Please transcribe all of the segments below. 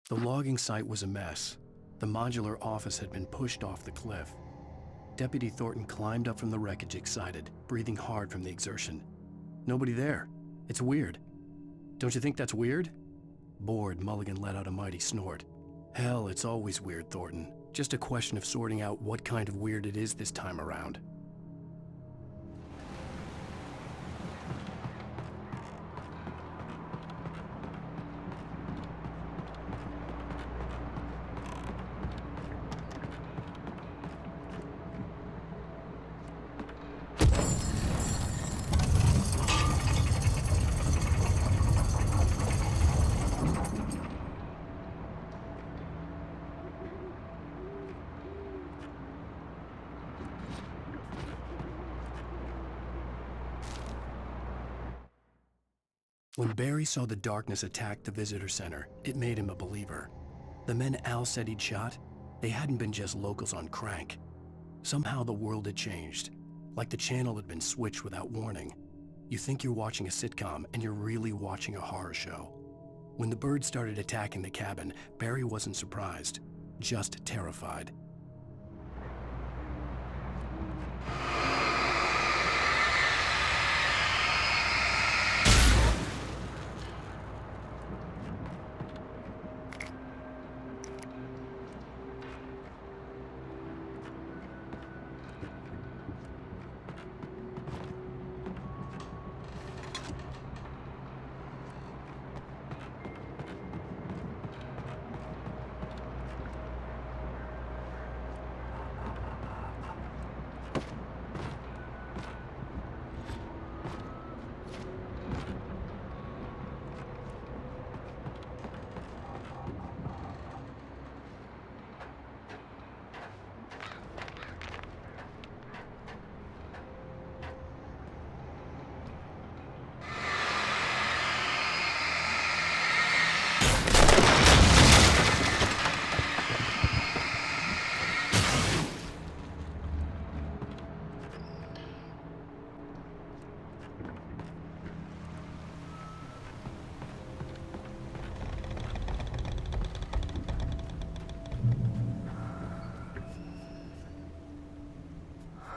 The logging site was a mess. The modular office had been pushed off the cliff. Deputy Thornton climbed up from the wreckage excited, breathing hard from the exertion. Nobody there. It's weird. Don't you think that's weird? Bored, Mulligan let out a mighty snort. Hell, it's always weird, Thornton. Just a question of sorting out what kind of weird it is this time around. When Barry saw the darkness attack the visitor center, it made him a believer. The men Al said he'd shot, they hadn't been just locals on crank. Somehow the world had changed, like the channel had been switched without warning. You think you're watching a sitcom, and you're really watching a horror show. When the birds started attacking the cabin, Barry wasn't surprised, just terrified.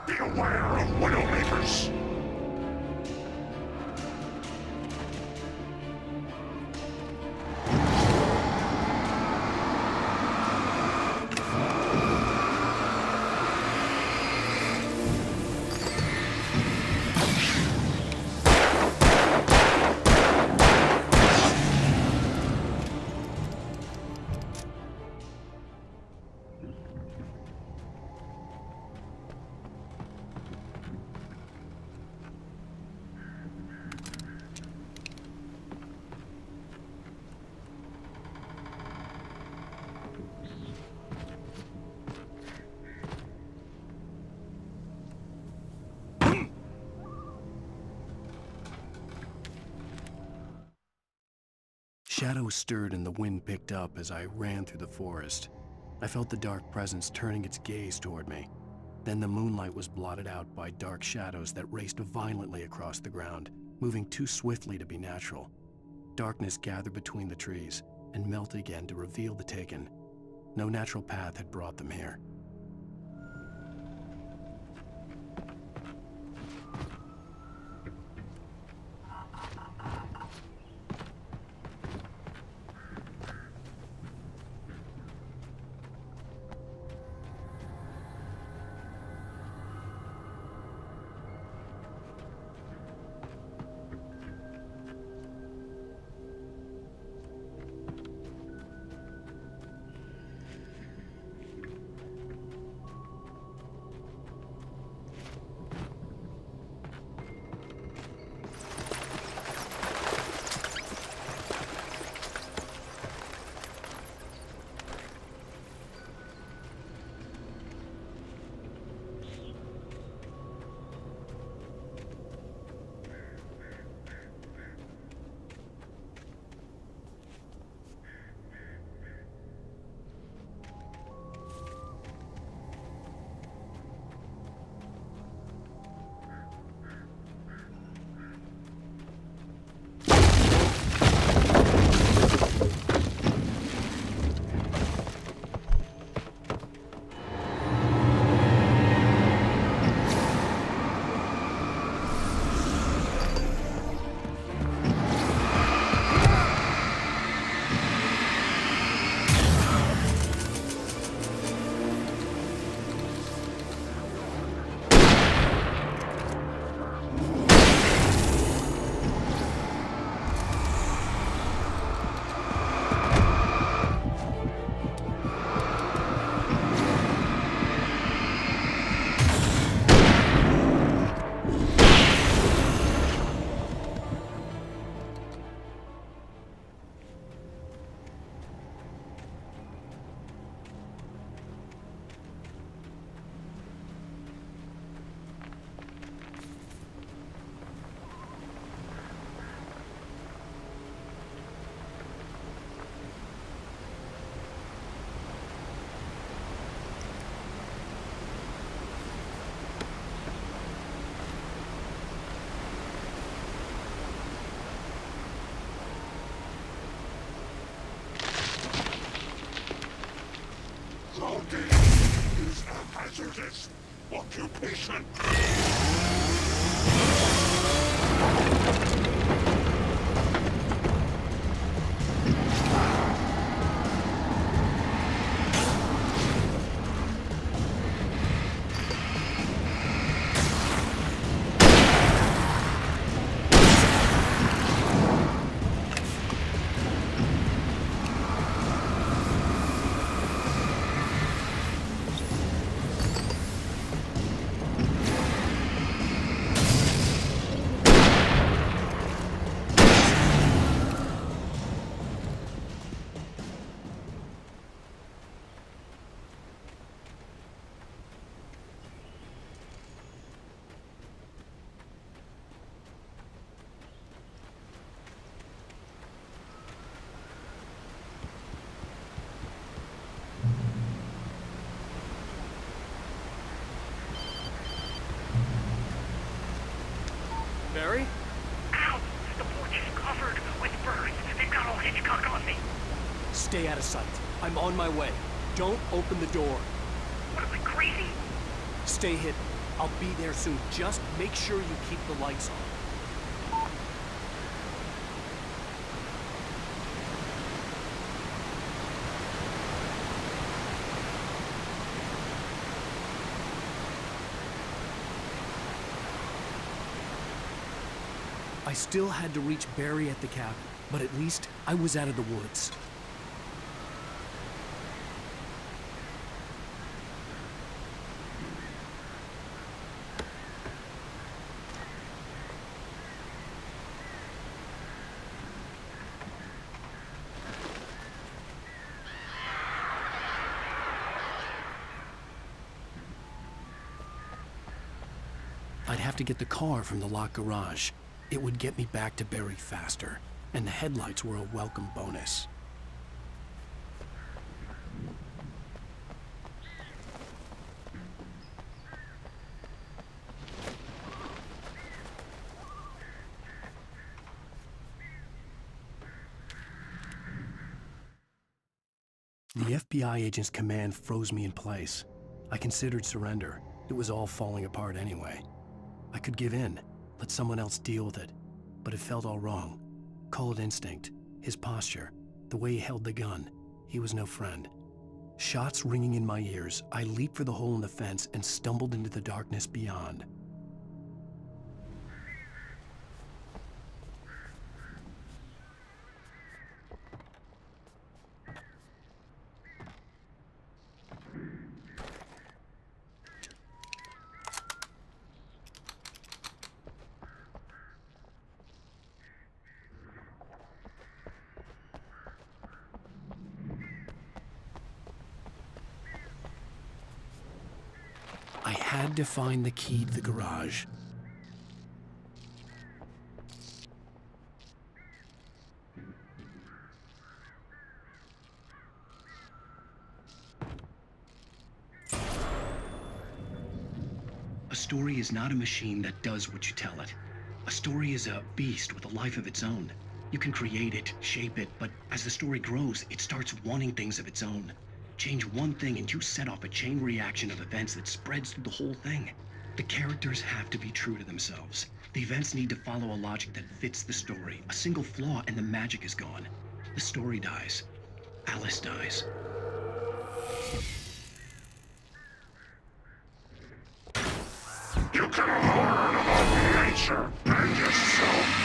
Beware of Widowmakers! Shadows stirred and the wind picked up as I ran through the forest. I felt the dark presence turning its gaze toward me. Then the moonlight was blotted out by dark shadows that raced violently across the ground, moving too swiftly to be natural. Darkness gathered between the trees and melted again to reveal the taken. No natural path had brought them here. Cloaking is a hazardous occupation. Barry? Ow! The porch is covered with birds. They've got all Hitchcock on me. Stay out of sight. I'm on my way. Don't open the door. What am I, crazy? Stay hidden. I'll be there soon. Just make sure you keep the lights on. I still had to reach Barry at the cabin, but at least I was out of the woods. I'd have to get the car from the locked garage. It would get me back to Barry faster, and the headlights were a welcome bonus. The FBI agent's command froze me in place. I considered surrender. It was all falling apart anyway. I could give in, let someone else deal with it, but it felt all wrong. Call it instinct, his posture, the way he held the gun. He was no friend. Shots ringing in my ears, I leaped for the hole in the fence and stumbled into the darkness beyond. I had to find the key to the garage. A story is not a machine that does what you tell it. A story is a beast with a life of its own. You can create it, shape it, but as the story grows, it starts wanting things of its own. Change one thing and you set off a chain reaction of events that spreads through the whole thing. The characters have to be true to themselves. The events need to follow a logic that fits the story. A single flaw and the magic is gone. The story dies. Alice dies. You can learn about nature and yourself.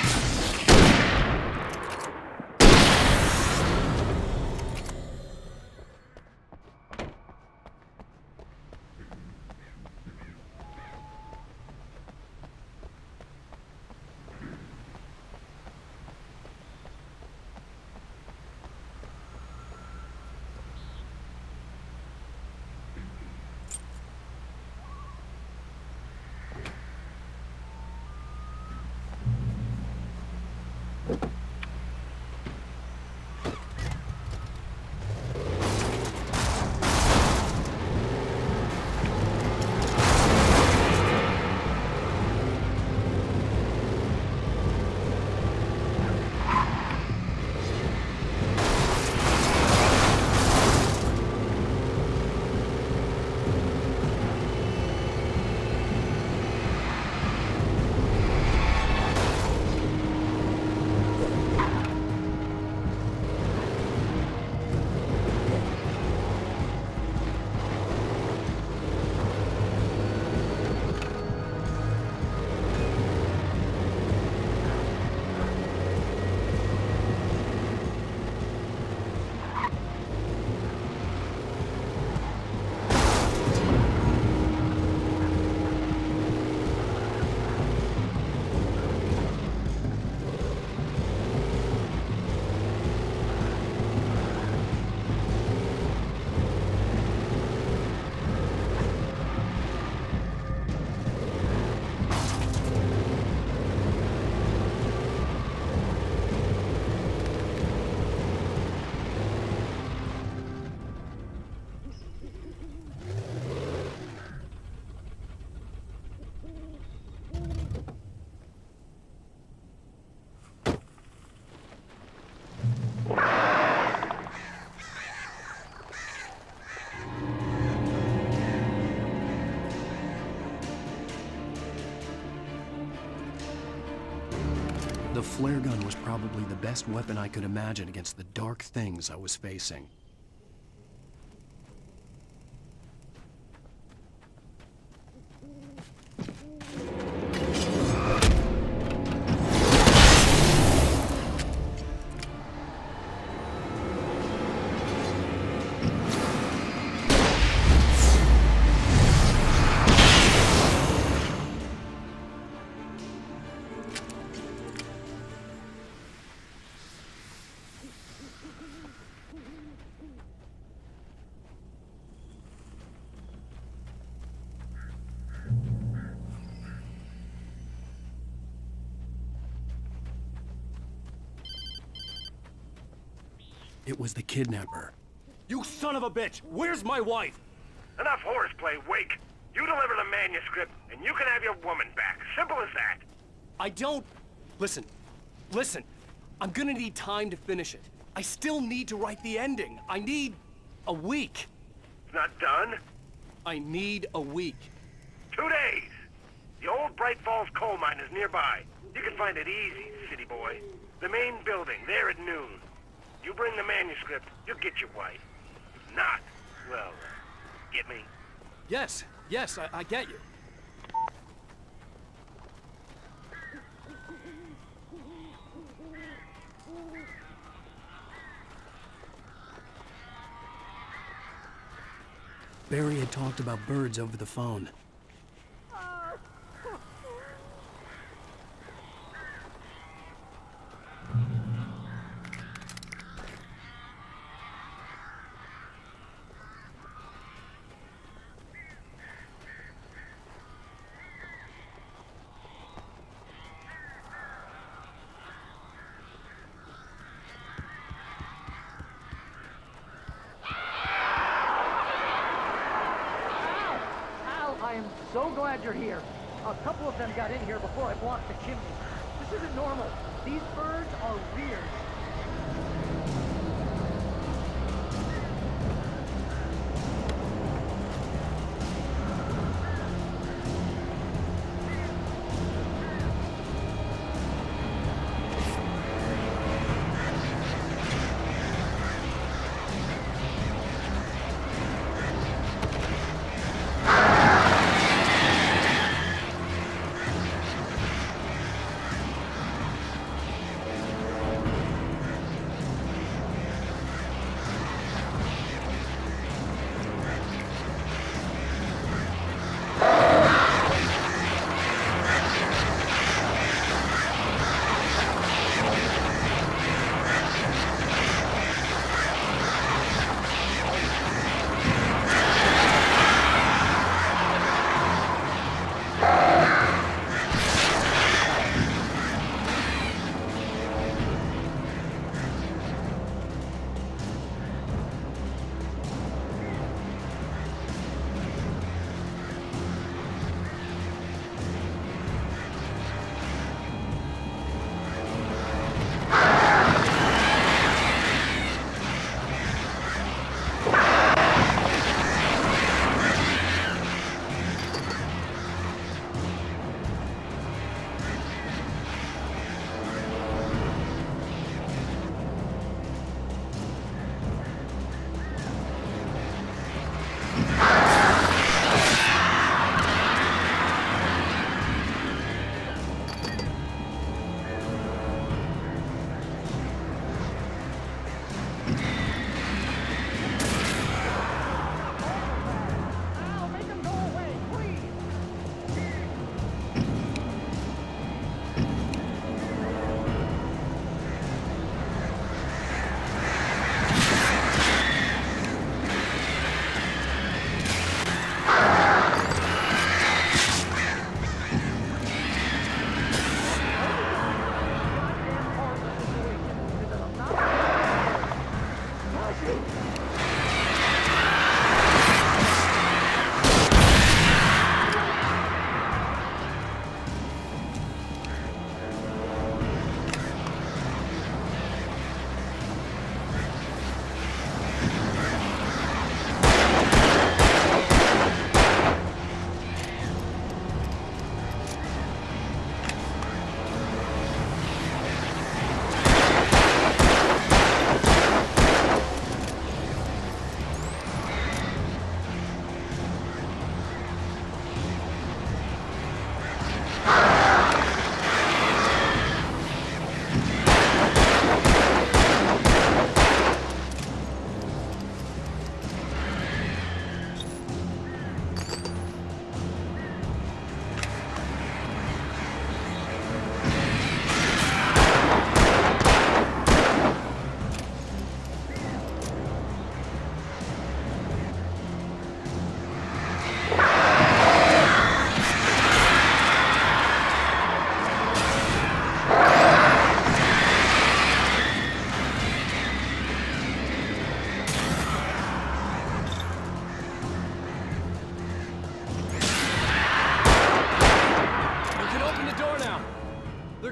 The flare gun was probably the best weapon I could imagine against the dark things I was facing. It was the kidnapper. You son of a bitch! Where's my wife? Enough horseplay, Wake. You deliver the manuscript, and you can have your woman back. Simple as that. I don't... Listen. I'm gonna need time to finish it. I still need to write the ending. I need... a week. It's not done. I need a week. 2 days. The old Bright Falls coal mine is nearby. You can find it easy, city boy. The main building, there at noon. You bring the manuscript, you'll get your wife. If not, well, get me. Yes, I get you. Barry had talked about birds over the phone. I am so glad you're here. A couple of them got in here before I blocked the chimney. This isn't normal. These birds are weird.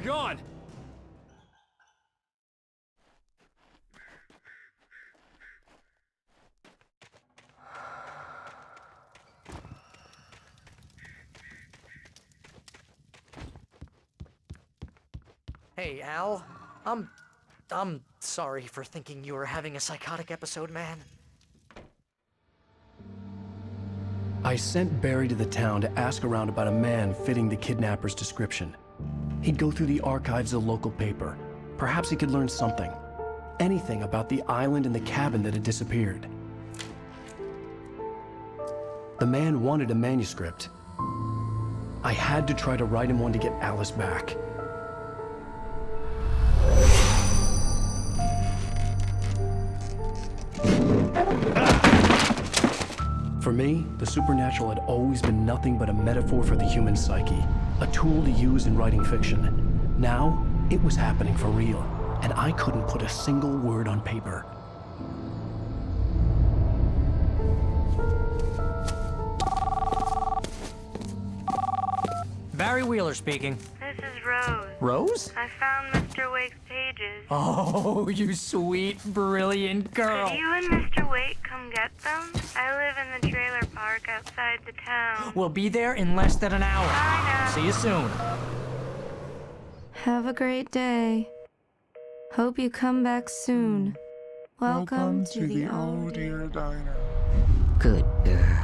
gone. Hey, Al. I'm sorry for thinking you were having a psychotic episode, man. I sent Barry to the town to ask around about a man fitting the kidnapper's description. He'd go through the archives of the local paper. Perhaps he could learn something. Anything about the island and the cabin that had disappeared. The man wanted a manuscript. I had to try to write him one to get Alice back. For me, the supernatural had always been nothing but a metaphor for the human psyche, a tool to use in writing fiction. Now, it was happening for real, and I couldn't put a single word on paper. Barry Wheeler speaking. This is Rose. Rose? I found Mr. Wake's pages. Oh, you sweet, brilliant girl. Could you and Mr. Wake come get them? I live in the trailer park outside the town. We'll be there in less than an hour. Bye now. See you soon. Have a great day. Hope you come back soon. Welcome to the Oh Dear Diner. Good girl.